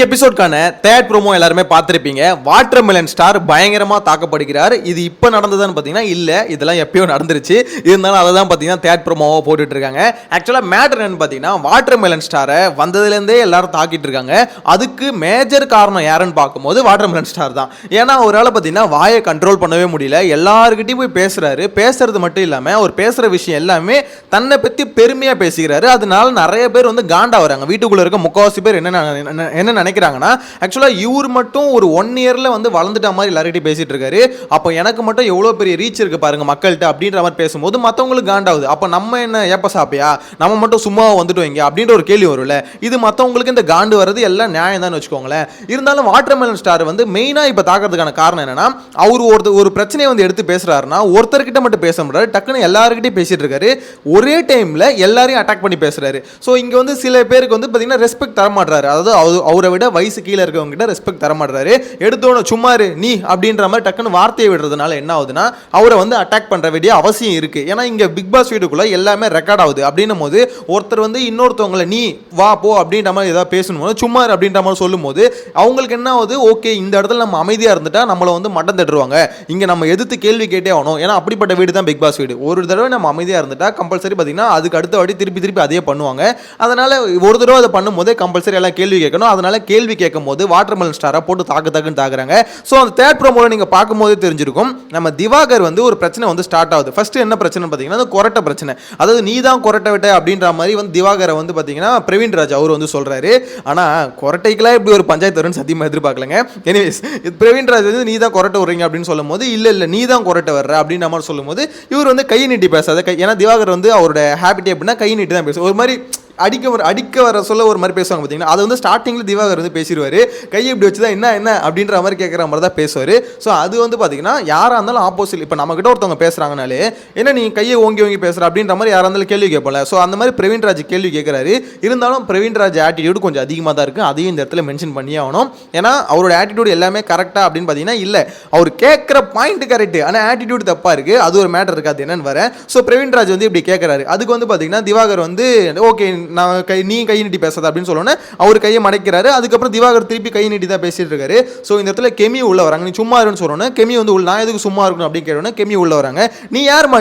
எபிசோட்கான third promo எல்லாருமே பார்த்துருப்பீங்க. Watermelon star பயங்கரமாக தாக்கப்படுகிறார். இது இப்போ நடந்ததுன்னு பார்த்தீங்கன்னா இல்லை, இதெல்லாம் எப்பயோ நடந்துருச்சு. இருந்தாலும் அதை தான் பார்த்தீங்கன்னா தேர்ட் ப்ரோமோவாக போட்டுட்டு இருக்காங்க. ஆக்சுவலாக மேட்டர் என்னன்னு பார்த்தீங்கன்னா வாட்டர்மெலன் ஸ்டாரை வந்ததுலேருந்தே எல்லாரும் தாக்கிட்டு இருக்காங்க. அதுக்கு மேஜர் காரணம் யாருன்னு பார்க்கும்போது வாட்டர்மெலன் ஸ்டார் தான். ஏன்னா அவரால் பார்த்தீங்கன்னா வாயை கண்ட்ரோல் பண்ணவே முடியல. எல்லாருக்கிட்டையும் போய் பேசுறாரு. பேசுறது மட்டும் இல்லாமல் அவர் பேசுகிற விஷயம் எல்லாமே தன்னை பற்றி பெருமையாக பேசுகிறாரு. அதனால நிறைய பேர் வந்து காண்டா வராங்க. வீட்டுக்குள்ளே இருக்க முக்கால்வாசி பேர் என்ன நினைக்கிறாங்கன்னா ஆக்சுவலா இவர் மட்டும் ஒரு 1 இயர்ல வந்து வளர்ந்துட்ட மாதிரி எல்லார்கிட்டயும் பேசிட்டு இருக்காரு. அப்போ எனக்கு மட்டும் எவ்வளவு பெரிய ரீச் இருக்கு பாருங்க மக்கள்கிட்ட அப்படின்ற மாதிரி பேசும்போது மற்றவங்களுக்கு காண்டாகுது. அப்போ நம்ம என்ன ஏப்ப சாப்பியா, நம்ம மட்டும் சும்மா வந்துட்டு வைங்க அப்படின்ற ஒரு கேள்வி வரும்ல. இது மற்றவங்களுக்கு இந்த காண்டு வர்றது எல்லாம் நியாயம் தான் வச்சுக்கோங்களேன். இருந்தாலும் வாட்டர்மெலன் ஸ்டார் வந்து மெயினா இப்போ தாக்கிறதுக்கான காரணம் என்னன்னா அவர் ஒரு பிரச்சனையை வந்து எடுத்து பேசுறாருன்னா ஒருத்தர்கிட்ட மட்டும் பேச முடியாது, டக்குன்னு எல்லாருக்கிட்டையும் பேசிட்டு இருக்காரு. ஒரே டைம்ல எல்லாரையும் அட்டாக் பண்ணி பேசுறாரு. ஸோ இங்க வந்து சில பேருக்கு வந்து பார்த்தீங்கன்னா ரெஸ்பெக்ட் தர மாட்டாரு. அதாவது அவரை விட வயசு கீழே இருக்கவங்க கிட்ட ரெஸ்பெக்ட் தர மாட்டாரு. எடுத்தோன்னு சும்மாரு நீ அப்படின்ற மாதிரி டக்குன்னு வார்த்தையை விடுறதுனால என்ன ஆகுதுன்னா அவரை வந்து அட்டாக் பண்ற வேண்டிய அவசியம் இருக்கு. ஏன்னா இங்க பிக் பாஸ் வீட்டுக்குள்ள எல்லாமே ரெக்கார்ட் ஆகுது. அப்படின்னும் போது ஒருத்தர் வந்து இன்னொருத்தவங்களை நீ வா போ அப்படின்ற மாதிரி ஏதாவது பேசணும் சும்மாரு அப்படின்ற மாதிரி சொல்லும் போது அவங்களுக்கு என்ன ஆகுது, ஓகே இந்த இடத்துல நம்ம அமைதியா இருந்துட்டா நம்மளை வந்து மட்டம் தட்டுருவாங்க, இங்க நம்ம எதிர்த்து கேள்வி கேட்டே ஆகணும். ஏன்னா அப்படிப்பட்ட வீடு தான் பிக் பாஸ் வீடு. ஒரு தடவை நம்ம அமைதியா இருந்துட்டா கம்பல்சரி பார்த்தீங்கன்னா அதுக்கு அடுத்த வாட்டி திருப்பி அதே பண்ணுவாங்க. அதனால ஒரு தடவை அதை பண்ணும் போதே கம்பல்சரி எல்லாம் கேள்வி கேட்கணும். அதனால கேள்வி கேட்கும் போது வாட்டர்மெலன் ஸ்டாரை போட்டு தாக்குன்னு தாக்குறாங்க. ஸோ அந்த தேர்ட் ப்ரோமோல நீங்க பார்க்கும்போது தெரிஞ்சிருக்கும் நம்ம திவாகர் வந்து ஒரு பிரச்சனை வந்து ஸ்டார்ட் ஆகுது. ஃபர்ஸ்ட் என்ன பிரச்சனை பார்த்தீங்கன்னா கொரட்டை பிரச்சனை. அதாவது நீ தான் கொரட்டை விட்ட அப்படின்ற மாதிரி வந்து திவாகரை வந்து பார்த்தீங்கன்னா பிரவீன் ராஜ் அவர் வந்து சொல்றாரு. ஆனா கொரட்டைக்கெல்லாம் இப்படி ஒரு பஞ்சாயத்து வரும்னு சத்தியமா எதிர்பார்க்கலங்க. எனிவேஸ் பிரவீன் ராஜ் வந்து நீ தான் கொரட்டை வர்றீங்க அப்படின்னு சொல்லும் போது இல்ல நீ தான் கொரட்டை வர்ற அப்படின்ற மாதிரி சொல்லும் போது இவர் வந்து கையை நீட்டி பேசாத. ஏன்னா திவாகர் வந்து அவரோட ஹேபிட் எப்படின்னா கையை நீட்டி தான் பேசும். ஒரு மாதிரி அடிக்க வர சொல்ல ஒரு மாதிரி பேசுவாங்க பார்த்தீங்கன்னா. அது வந்து ஸ்டார்டிங்கில் திவாகர் வந்து பேசிடுவார். கையை இப்படி வச்சு தான் என்ன அப்படின்ற மாதிரி கேட்குற மாதிரி தான் பேசுவார். ஸோ அது வந்து பார்த்தீங்கன்னா யாராக இருந்தாலும் ஆப்போசிட் இப்போ நம்மகிட்ட ஒருத்தவங்க பேசுகிறாங்கனாலே என்ன நீ கையை ஓங்கி பேசுகிற அப்படின்ற மாதிரி யாராக இருந்தாலும் கேள்வி கேட்பல. ஸோ அந்த மாதிரி பிரவீன் ராஜ் கேள்வி கேட்குறாரு. இருந்தாலும் பிரவீன் ராஜ் ஆட்டிடியூடு கொஞ்சம் அதிகமாக தான் இருக்குது. அதையும் இந்த இடத்துல மென்ஷன் பண்ணியே ஆகணும். ஏன்னா அவரோட ஆட்டிடியூட் எல்லாமே கரெக்டாக அப்படின்னு பார்த்தீங்கன்னா இல்லை, அவர் கேட்குற பாயிண்ட் கரெக்ட், ஆனால் ஆட்டிடியூட் தப்பாக இருக்குது. அது ஒரு மேட்டர் இருக்காது என்னன்னு வரேன். ஸோ பிரவீன் ராஜ் வந்து இப்படி கேட்குறாரு. அதுக்கு வந்து பார்த்தீங்கன்னா திவாகர் வந்து ஓகே நான் நீ கை நீட்டி பேசாத அப்படின்னு சொல்லணும். அவர் கையை மடைக்கிறாரு. அதுக்கப்புறம் திவாகர் திருப்பி கை நீட்டி தான் பேசிட்டு இருக்காரு. ஸோ இந்த இடத்துல கெமி உள்ள வராங்க. நீ சும்மா இருன்னு சொல்லணும். கெமி வந்து நான் எதுக்கு சும்மா இருக்கணும் அப்படின்னு கேட்டோன்னே கெமி உள்ள வராங்க. நீ யாருமா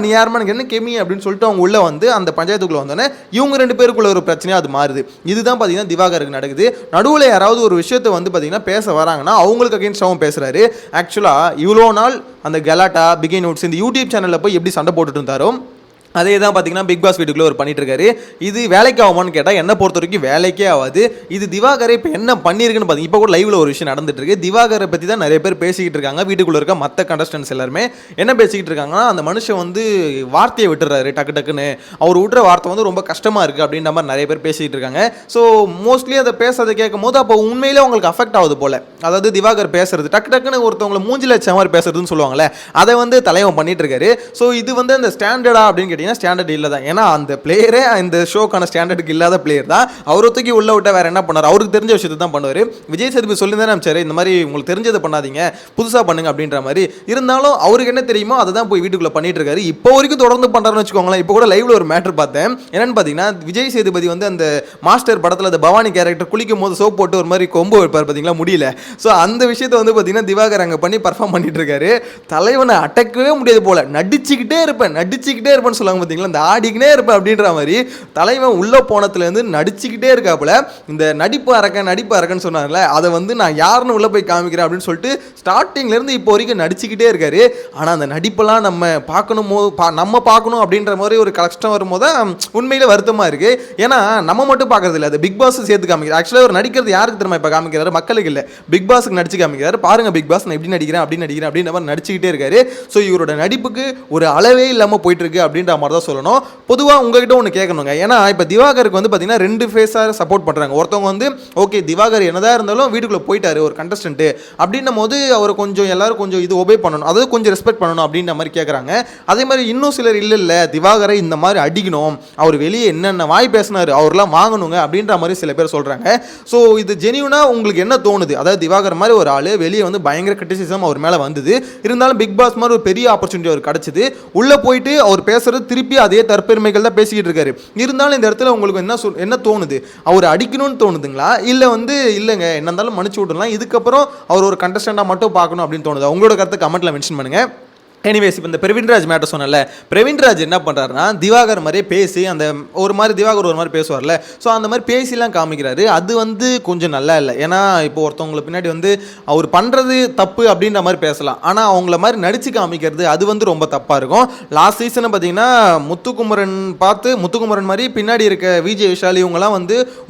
என்ன கெமி அப்படின்னு சொல்லிட்டு அவங்க உள்ள வந்து அந்த பஞ்சாயத்துக்குள்ள வந்தோன்னே இவங்க 2 பேருக்குள்ள ஒரு பிரச்சனையா அது மாறுது. இதுதான் பார்த்தீங்கன்னா திவாகருக்கு நடக்குது. நடுவில் யாராவது ஒரு விஷயத்தை வந்து பார்த்தீங்கன்னா பேச வராங்கன்னா அவங்களுக்கு அகேன்ஸ்டாகவும் பேசுறாரு. ஆக்சுவலா இவ்வளோ நாள் அந்த கலாட்டா பிகின் நோட்ஸ் இந்த யூடியூப் சேனலில் போய் எப்படி சண்டை போட்டுட்டு இருந்தாரோ அதே தான் பார்த்தீங்கன்னா பிக் பாஸ் வீட்டுக்குள்ளே ஒரு பண்ணிட்டு இருக்காரு. இது வேலைக்கு ஆகுமான்னு கேட்டால் என்ன பொறுத்த வரைக்கும் வேலைக்கே ஆகாது. இது திவாகரை இப்போ என்ன பண்ணியிருக்குன்னு பார்த்தீங்கன்னா இப்போ கூட லைவ்ல ஒரு விஷயம் நடந்துட்டு இருக்கு. திவாகரை பற்றி தான் நிறைய பேர் பேசிக்கிட்டு இருக்காங்க. வீட்டுக்குள்ளே இருக்க மற்ற கண்டஸ்டன்ஸ் எல்லாருமே என்ன பேசிக்கிட்டு இருக்காங்கன்னா அந்த மனுஷன் வந்து வார்த்தையை விட்டுறாரு டக்குன்னு. அவர் விட்டுற வார்த்தை வந்து ரொம்ப கஷ்டமாக இருக்குது அப்படின்ற மாதிரி நிறைய பேர் பேசிக்கிட்டு இருக்காங்க. ஸோ மோஸ்ட்லி அதை பேசுறதை கேட்கும் போது அப்போ உண்மையிலே அவங்களுக்கு அஃபெக்ட் ஆகுது போல. அதாவது திவாகர் பேசுறது டக்குன்னு ஒருத்தவங்களை மூஞ்சில வச்ச மாதிரி பேசுறதுன்னு சொல்லுவாங்களே, அதை வந்து தலைவன் பண்ணிட்டு இருக்காரு. ஸோ இது வந்து அந்த ஸ்டாண்டர்டா அப்படின்னு ஸ்டாண்டர்ட் இல்லை தான். ஏன்னா அந்த பிளேயரே இந்த ஷோக்கான ஸ்டாண்டர்டுக்கு இல்லாத பிளேயர் தான். அவரை தூக்கி உள்ள விட்ட வேற என்ன பண்ணார், அவருக்கு தெரிஞ்ச விஷயத்தை தான் பண்ணுவார். விஜய் சேதுபதி சொல்லி தானே சரி இந்த மாதிரி உங்களுக்கு தெரிஞ்சதை பண்ணாதீங்க, புதுசாக பண்ணுங்க அப்படின்ற மாதிரி. இருந்தாலும் அவருக்கு என்ன தெரியுமோ அதை தான் போய் வீட்டுக்குள்ள பண்ணிட்டு இருக்காரு. இப்போ வரைக்கும் தொடர்ந்து பண்றாருன்னு வச்சுக்கோங்களேன். இப்போ கூட லைவ்ல ஒரு மேட்டர் பார்த்தேன். என்னன்னு பார்த்தீங்கன்னா விஜய் சேதுபதி வந்து அந்த மாஸ்டர் படத்தில் அந்த பவானி கேரக்டர் குளிக்கும் போது சோப் போட்டு ஒரு மாதிரி கொம்பு வைப்பார் பார்த்தீங்களா முடியல. ஸோ அந்த விஷயத்தை வந்து பார்த்தீங்கன்னா திவாகர் அங்கே பண்ணி பர்ஃபார்ம் பண்ணிட்டு இருக்காரு. தலைவனை அடக்கவே முடியாது போல, நடிச்சுக்கிட்டே இருப்பேன்னு சொல்லுவாங்க பார்த்தீங்களா, இந்த ஆடிக்கினே இருப்பேன் அப்படின்ற மாதிரி தலைவன் உள்ள போனதுலேருந்து நடிச்சுக்கிட்டே இருக்காப்புல. இந்த நடிப்பு அரக்கன்னு சொன்னார்ல, அதை வந்து நான் யாருன்னு உள்ள போய் காமிக்கிறேன் அப்படின்னு சொல்லிட்டு ஸ்டார்டிங்லேருந்து இப்போ வரைக்கும் நடிச்சுக்கிட்டே இருக்காரு. ஆனால் அந்த நடிப்பெல்லாம் நம்ம பார்க்கணும் அப்படின்ற மாதிரி ஒரு கஷ்டம் வரும்போது தான் உண்மையிலே வருத்தமாக இருக்கு. ஏன்னா நம்ம மட்டும் பார்க்கறது இல்லை, அது பிக் பாஸ் சேர்த்து காமிக்கிறார். ஆக்சுவலாக ஒரு நடிக்கிறது யாருக்கு தெரியுமா இப்போ காமிக்கிறாரு, மக்களுக்கு இல்லை, பிக் பாஸுக்கு நடிச்சு காமிக்கிறாரு. பாருங்க பிக் பாஸ் நான் எப்படி நடிக்கிறேன் அப்படின்ற மாதிரி நடிச்சுக்கிட்டே இருக்காரு. ஸோ இவரோட நடிப்புக்கு ஒரு அளவே இல்லாமல் போயிட்டு இருக்கு அப்படின்ற மாதிரி தான் சொல்லணும். பொதுவாக உங்ககிட்ட ஒன்று கேட்கணுங்க. ஏன்னா இப்போ திவாகருக்கு வந்து பார்த்தீங்கன்னா 2 ஃபேஸாக சப்போர்ட் பண்ணுறாங்க. ஒருத்தவங்க வந்து ஓகே திவாகர் என்னதான் இருந்தாலும் வீட்டுக்குள்ளே போயிட்டாரு ஒரு கண்டஸ்டன்ட் அப்படின்னும் போது அவரை கொஞ்சம் எல்லாரும் கொஞ்சம் இது ஒபே பண்ணணும், அதாவது கொஞ்சம் ரெஸ்பெக்ட் பண்ணணும் அப்படின்ற மாதிரி கேட்குறாங்க. அதே மாதிரி இன்னும் சிலர் இல்லை திவாகரை இந்த மாதிரி அடிக்கணும், அவர் வெளியே என்னென்ன வாய் பேசினாரு அவர்லாம் வாங்கணுங்க அப்படின்ற மாதிரி சில பேர் சொல்கிறாங்க. ஸோ இது ஜெனியூனா உங்களுக்கு என்ன தோணுது? அதாவது திவாகர் மாதிரி ஒரு ஆள் வெளியே வந்து பயங்கர கிரிட்டிசிசம் அவர் மேலே வந்தது. இருந்தாலும் பிக் பாஸ் மாதிரி ஒரு பெரிய ஆப்பர்ச்சுனிட்டி அவர் கிடச்சிது. உள்ளே போயிட்டு அவர் பேசுறது திருப்பி அதே தற்பெருமைகள் தான் பேசிக்கிட்டு இருக்காரு. இருந்தாலும் இந்த இடத்துல உங்களுக்கு என்ன தோணுது, அவர் அடிக்கணும்னு தோணுதுங்களா, இல்லை இல்லைங்க என்ன இருந்தாலும் மன்னிச்சு விடலாம், இதுக்கப்புறம் அவர் ஒரு கண்டஸ்டண்டாக மட்டும் பார்க்கணும் அப்படின்னு தோணுது? உங்களோட கருத்தை கமெண்ட்டில் மென்ஷன் பண்ணுங்கள். எனிவேஸ், இப்போ இந்த பிரவீன்ராஜ் மேட்டர் சொன்னல, பிரவீன்ராஜ் என்ன பண்ணுறாருனா திவாகர் மாதிரியே பேசி அந்த ஒரு மாதிரி திவாகர் ஒரு மாதிரி பேசுவார்ல, ஸோ அந்த மாதிரி பேசிலாம் காமிக்கிறாரு. அது கொஞ்சம் நல்லா இல்லை. ஏன்னா இப்போ ஒருத்தவங்களை பின்னாடி அவர் பண்ணுறது தப்பு அப்படின்ற மாதிரி பேசலாம், ஆனால் அவங்கள மாதிரி நடித்து காமிக்கிறது அது ரொம்ப தப்பாக இருக்கும். லாஸ்ட் சீசனை பார்த்தீங்கன்னா முத்துக்குமரன் மாதிரி பின்னாடி இருக்க விஜய் விஷால் இவங்கெல்லாம்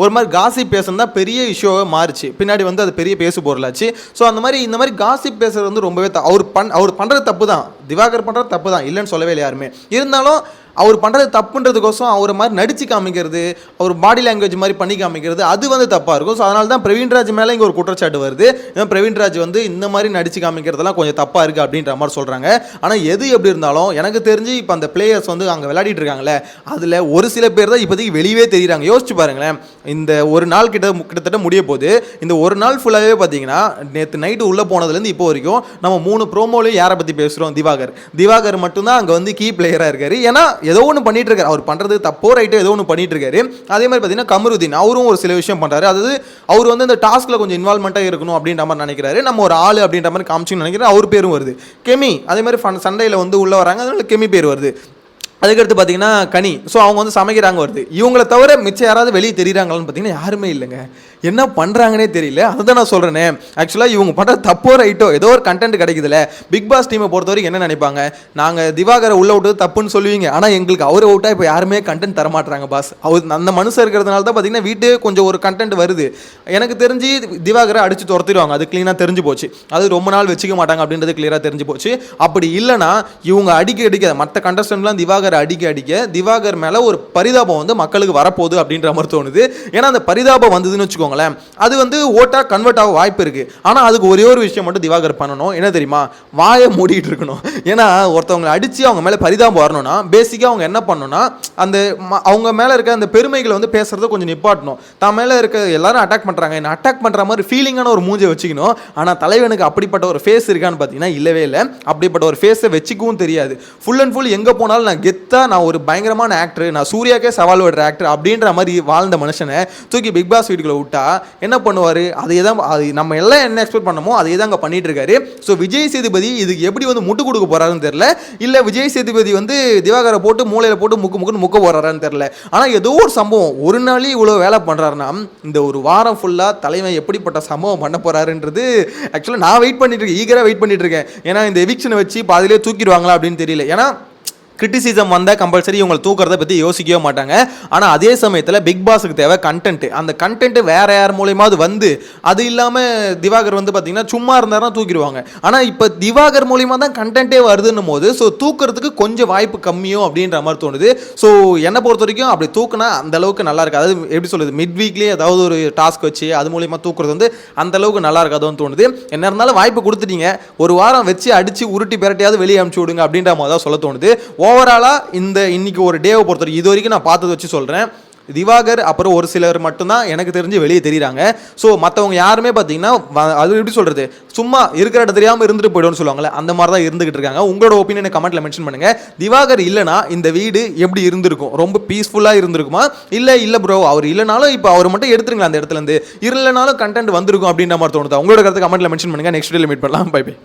ஒரு மாதிரி காசிப் பேசுறது தான் பெரிய இஷ்யூவாக மாறிச்சு. பின்னாடி அது பெரிய பேசு பொருளாச்சு. ஸோ இந்த மாதிரி காசிப் பேசுறது ரொம்பவே அவர் பண்ணுறது தப்பு தான், திவாகர் பண்ணுறது தப்பு தான், இல்லைன்னு சொல்லவே இல்லை யாருமே. இருந்தாலும் அவர் பண்ணுறது தப்புன்றதுக்கோசம் அவரை மாதிரி நடித்து காமிக்கிறது, அவர் பாடி லாங்குவேஜ் மாதிரி பண்ணி காமிக்கிறது அது தப்பாக இருக்கும். ஸோ அதனால தான் பிரவீன்ராஜ் மேலே இங்கே ஒரு குற்றச்சாட்டு வருது. பிரவீன்ராஜ் இந்த மாதிரி நடித்து காமிக்கிறதுலாம் கொஞ்சம் தப்பாக இருக்குது அப்படின்ற மாதிரி சொல்கிறாங்க. ஆனால் எது எப்படி இருந்தாலும் எனக்கு தெரிஞ்சு இப்போ அந்த பிளேயர்ஸ் அங்கே விளையாடிட்டு இருக்காங்களே, அதில் ஒரு சில பேர் தான் இப்போதைக்கு வெளியே தெரியுறாங்க. யோசிச்சு பாருங்களேன், இந்த ஒரு நாள் கிட்டத்தட்ட முடிய போது, இந்த ஒரு நாள் ஃபுல்லாகவே பார்த்தீங்கன்னா நேற்று நைட்டு உள்ளே போனதுலேருந்து இப்போ வரைக்கும் நம்ம 3 ப்ரோமோலையும் யாரை பற்றி பேசுகிறோம், திவாகர் மட்டும்தான் அங்கே கீ பிளேயராக இருக்காரு. ஏன்னா ஏதோ ஒன்று பண்ணிட்டு இருக்காரு, அவர் பண்ணுறது தப்போ ரைட்டோ ஏதோ ஒன்று பண்ணிட்டு இருக்காரு. அதே மாதிரி பார்த்தீங்கன்னா கமருதீன் அவரும் ஒரு சில விஷயம் பண்ணுறாரு. அதாவது அவர் இந்த டாஸ்கில் கொஞ்சம் இன்வால்மெண்ட்டாக இருக்கணும் அப்படின்ற மாதிரி நினைக்கிறாரு. நம்ம ஒரு ஆள் அப்படின்ற மாதிரி காமிச்சுன்னு நினைக்கிறேன். அவர் பேரும் வருது கெமி. அதே மாதிரி சண்டையில் உள்ளே வராங்க, அதனால கெமி பேர் வருது. அதுக்கடுத்து பார்த்தீங்கன்னா கனி. ஸோ அவங்க சமைக்கிறாங்க வருது. இவங்களை தவிர மிச்சம் யாராவது வெளியே தெரியுறாங்களான்னு பார்த்தீங்கன்னா யாருமே இல்லைங்க. என்ன பண்ணுறாங்கன்னே தெரியல. அதை தான் நான் சொல்கிறேனே, ஆக்சுவலாக இவங்க பண்ணுற தப்போ ரைட்டோ ஏதோ ஒரு கண்டென்ட் கிடைக்குதுல்ல. பிக் பாஸ் டீமை பொறுத்த வரைக்கும் என்ன நினைப்பாங்க, நாங்கள் திவாகரை உள்ள விட்டு தப்புன்னு சொல்லுவீங்க, ஆனால் எங்களுக்கு அவரை விட்டா இப்போ யாருமே கண்டென்ட் தரமாட்டுறாங்க பாஸ். அவர் அந்த மனுஷன் இருக்கிறதுனால தான் பார்த்தீங்கன்னா வீட்டு கொஞ்சம் ஒரு கண்டென்ட் வருது. எனக்கு தெரிஞ்சு திவாகரை அடித்து துரத்திடுவாங்க, அது க்ளீனாக தெரிஞ்சு போச்சு. அது ரொம்ப நாள் வச்சுக்க மாட்டாங்க அப்படின்றது கிளியராக தெரிஞ்சு போச்சு. அப்படி இல்லைனா இவங்க அடிக்க மற்ற கண்டஸ்டன்ட்லாம் அடிக்க திவாகர் மேல ஒரு பரிதாபம் மக்களுக்கு வரப்போகுது அப்படின்ற மாதிரி தோணுது. ஏன்னா அந்த பரிதாபம் வந்ததுன்னு வச்சுக்கோங்களேன், அது ஓட்டா கன்வெர்ட் ஆக வாய்ப்பு இருக்கு. ஆனா அதுக்கு ஒரே ஒரு விஷயம் மட்டும் திவாகர் பண்ணணும், என்ன தெரியுமா, வாயை மூடிட்டு இருக்கணும். ஏன்னா ஒருத்தவங்களை அடிச்சு அவங்க மேல பரிதாபம் வரணும்னா பேசிக்கா அவங்க என்ன பண்ணணும்னா அந்த அவங்க மேல இருக்க அந்த பெருமைகளை பேசுறத கொஞ்சம் நிப்பாட்டணும். தான் மேல இருக்க எல்லாரும் அட்டாக் பண்றாங்க, என்ன அட்டாக் பண்ற மாதிரி ஃபீலிங்கான ஒரு மூஞ்சை வச்சுக்கணும். ஆனா தலைவனுக்கு அப்படிப்பட்ட ஒரு ஃபேஸ் இருக்கான்னு பார்த்தீங்கன்னா இல்லவே இல்லை. அப்படிப்பட்ட ஒரு ஃபேஸை வச்சுக்கவும் தெரியாது. ஃபுல் அண்ட் ஃபுல் எங்க போனாலும் நான் கெத்தா, நான் ஒரு பயங்கரமான ஆக்டர், நான் சூர்யாக்கே சவால் விடுற ஆக்டர் அப்படின்ற மாதிரி வாழ்ந்த மனுஷனை தூக்கி பிக் பாஸ் வீட்டுக்குள்ள விட்டா என்ன பண்ணுவார்? அதே தான், அது நம்ம எல்லாம் என்ன எக்ஸ்பெக்ட் பண்ணமோ அதே தான் அங்கே பண்ணிட்டு இருக்காரு. ஸோ விஜய் சேதுபதி இதுக்கு எப்படி முட்டு கொடுக்க போறாருன்னு தெரியல. இல்லை விஜய் சேதுபதி திவாகரை போட்டு மூளையில் போட்டு முக்க போறாரான்னு தெரியல. ஆனால் ஏதோ ஒரு சம்பவம் ஒரு நாளே இவ்வளோ வேலை பண்ணுறாருன்னா இந்த ஒரு வாரம் ஃபுல்லாக தலைவன் எப்படிப்பட்ட சம்பவம் பண்ண போறாருன்றது ஆக்சுவலாக நான் வெயிட் பண்ணிட்டு இருக்கேன், ஈகராக வெயிட் பண்ணிட்டு இருக்கேன். ஏன்னா இந்த எவிக்ஷனை வச்சு பாதிலே தூக்கிடுவாங்களா அப்படின்னு தெரியல. ஏன்னா கிரிட்டிசிசம் வந்தால் கம்பல்சரி இவங்களை தூக்கிறத பற்றி யோசிக்கவே மாட்டாங்க. ஆனால் அதே சமயத்தில் பிக் பாஸுக்கு தேவை கண்டென்ட். அந்த கண்டென்ட் வேற யார் மூலியமாவது அது இல்லாமல் திவாகர் பார்த்தீங்கன்னா சும்மா இருந்தாருன்னா தூக்கிடுவாங்க. ஆனால் இப்போ திவாகர் மூலியமா தான் கண்டென்ட்டே வருதுன்னும் போது ஸோ தூக்கிறதுக்கு கொஞ்சம் வாய்ப்பு கம்மியும் அப்படின்ற மாதிரி தோணுது. ஸோ என்னை பொறுத்த வரைக்கும் அப்படி தூக்குனா அந்த அளவுக்கு நல்லா இருக்காது. அதாவது எப்படி சொல்லுது, மிட் வீக்லேயே ஏதாவது ஒரு டாஸ்க் வச்சு அது மூலியமாக தூக்குறது அந்த அளவுக்கு நல்லா இருக்காதுன்னு தோணுது. என்ன இருந்தாலும் வாய்ப்பு கொடுத்துட்டீங்க, ஒரு வாரம் வச்சு அடிச்சு உருட்டி பிரட்டியாவது வெளியே அனுப்பிச்சு விடுங்க அப்படின்ற மாதிரி தான் சொல்ல தோணுது. ஓவராலாக இன்னைக்கு ஒரு டேவை பொறுத்தவரைக்கும் இது வரைக்கும் நான் பார்த்ததை வச்சு சொல்கிறேன், திவாகர் அப்புறம் ஒரு சிலர் மட்டும்தான் எனக்கு தெரிஞ்சு வெளியே தெரியுறாங்க. ஸோ மற்றவங்க யாருமே பார்த்தீங்கன்னா அது எப்படி சொல்கிறது, சும்மா இருக்கிற இடம் தெரியாமல் இருந்துட்டு போய்டும்னு சொல்லுவாங்களே, அந்த மாதிரி தான் இருந்துகிட்டு இருக்காங்க. உங்களோட ஒப்பீனியனை கமெண்ட்டில் மென்ஷன் பண்ணுங்கள். திவாகர் இல்லைனா இந்த வீடு எப்படி இருந்திருக்கும், ரொம்ப பீஸ்ஃபுல்லாக இருந்திருக்குமா, இல்லை ப்ரோ அவர் இல்லைனாலும் இப்போ அவர் மட்டும் எடுத்துருங்களா அந்த இடத்துலேருந்து, இல்லைனாலும் கண்டென்ட் வந்திருக்கும் அப்படின்ற மாதிரி தோணுதா? உங்களோட கருத்து கமெண்ட்டில் மென்ஷன் பண்ணுங்கள். நெக்ஸ்ட் வீடியோவில் மீட் பண்ணலாம். Bye by.